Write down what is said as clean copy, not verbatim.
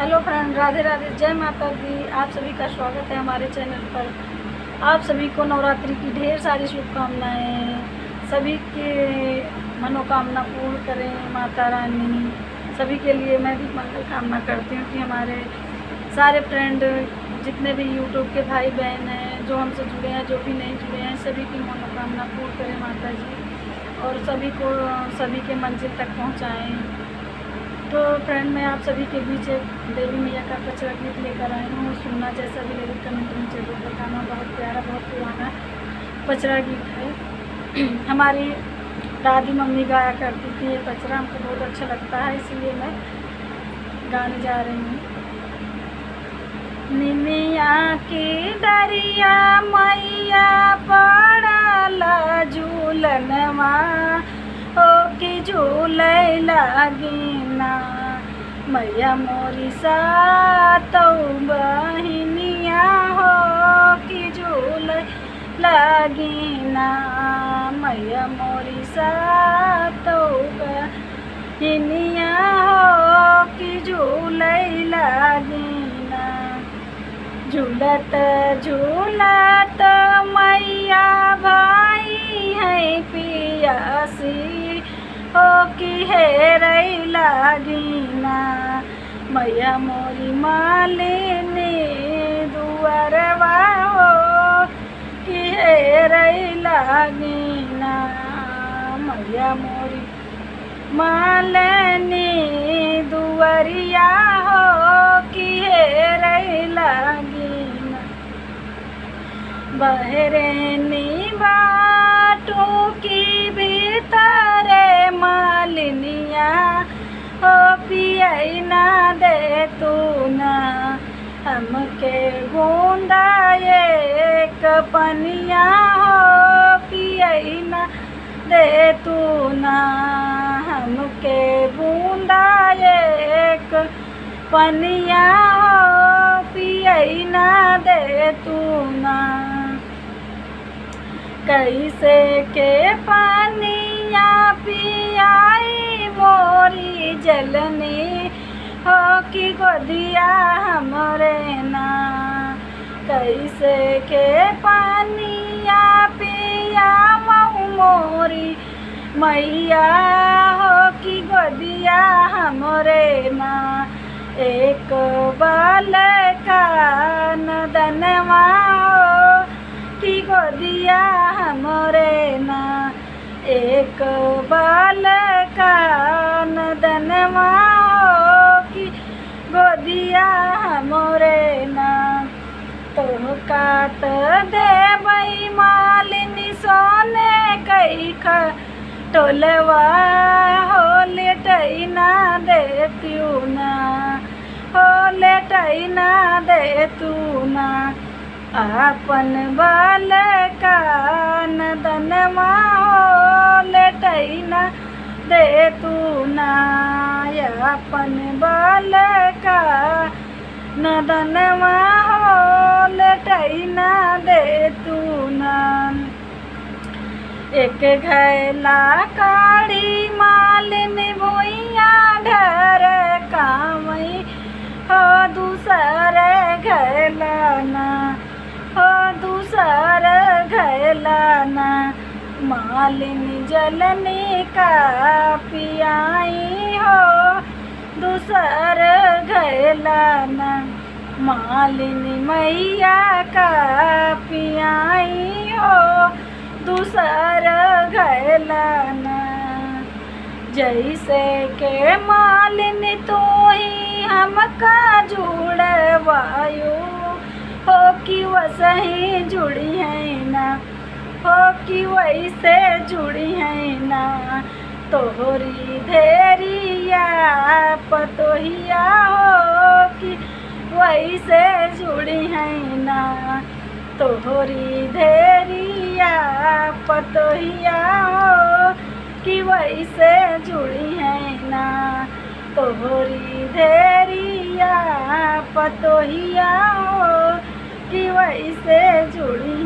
Hello friend, Radhe Radhe, जय माता दी। आप सभी का स्वागत है हमारे चैनल पर। आप सभी को नवरात्रि की ढेर सारी शुभकामनाएं। सभी के मनोकामना पूर्ण करें माता रानी। सभी के लिए मैं भी मंगल कामना करती हूँ कि हमारे सारे फ्रेंड जितने भी यूट्यूब के भाई बहन हैं, जो हमसे जुड़े हैं, जो भी नहीं जुड़े हैं, सभी की मनोकामना पूर्ण करें माता जी और सभी को सभी के मंजिल तक पहुँचाएँ। तो फ्रेंड, मैं आप सभी के बीच एक देवी मैया का कचरा गीत लेकर आई हूँ। सुनना जैसा भी लगे कमेंट में जरूर बताना। बहुत प्यारा, बहुत पुराना कचरा गीत है। हमारी दादी मम्मी गाया करती थी ये कचरा, हमको बहुत अच्छा लगता है, इसलिए मैं गाने जा रही हूँ। निमिया की दरिया मैया पड़ल झूलनवा ओ की झूले लागिना मैया मोरी सातौ बहिनिया हो की झूले लागिना मैया मोरी सातौ बहिनिया हो की झूले लागिना। झूलत झूलत मैया भाई है पियासी हो कि हेरै लागिना मैया मोरी मालिनी दुआरवा हो कि हेरै लागिना मैया मोरी मालिनी दुआरिया हो कि हेरै लागिना। बहरेनी बाटू की भीतरे मालिनिया हो पियाई ना दे तू ना हमके बूंदा एक पनिया हो पियाई ना दे तू ना हमके बूंदा एक पनिया हो पियाई ना दे तू ना। कैसे के पानिया पियाई मोरी जलनी हो कि गोदिया हमरे ना। कैसे के पानिया पिया मोरी मैया हो कि गोदिया हमरे ना। एक बाल का नदनवा हो कि गोदिया हमरे ना। एक बाल का नदनवा हो कि गोदिया हमरे ना। तो कात देवई मालिनी सोने कई टोलवा हो लेटई ना देत्यू ना हो लेटई ना देतू ना। आपन बाल का नदनवा हो लेटई ना देतू ना। आपन बाल का नदनवा हो लेटई ना देतू ना। एक घैला काड़ी मालिनी भुइया ढर कामई हो दूसर घैला ना हो दूसर घैला ना। मालिनी जलनी का पियाई हो दूसर घैला ना। मालिनी मैया का पियाई हो दूसर घैला ना। जैसे के मालिनी तू ही हमका जुड़वायो हो कि वैसे जुड़ी है ना हो कि वैसे जुड़ी है ना। तोहरी धेरिया पतोहिया हो कि वैसे जुड़ी है ना। तोहरी धेरिया पतोहिया हो कि वैसे जुड़ी है ना। तोहरी धेरिया पतोहिया हो कि वैसे जुड़ी